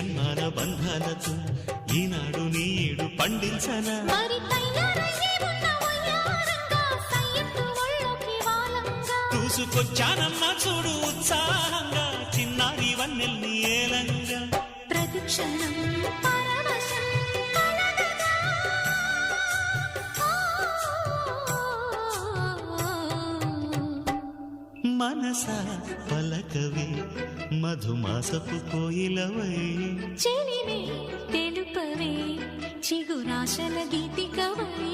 జన్మాల బంధాలతో ఈనాడు నీడు పండించనా చూసుకొచ్చానమ్మా చూడు ఉత్సాహంగా చిన్నారి వన్నెల్ని ఏలంగా ప్రతిక్షణం మనసా పలకవే మధుమాసపు కోయిలవై చెలివే తెలుపవే చిగురాశల గీతికవై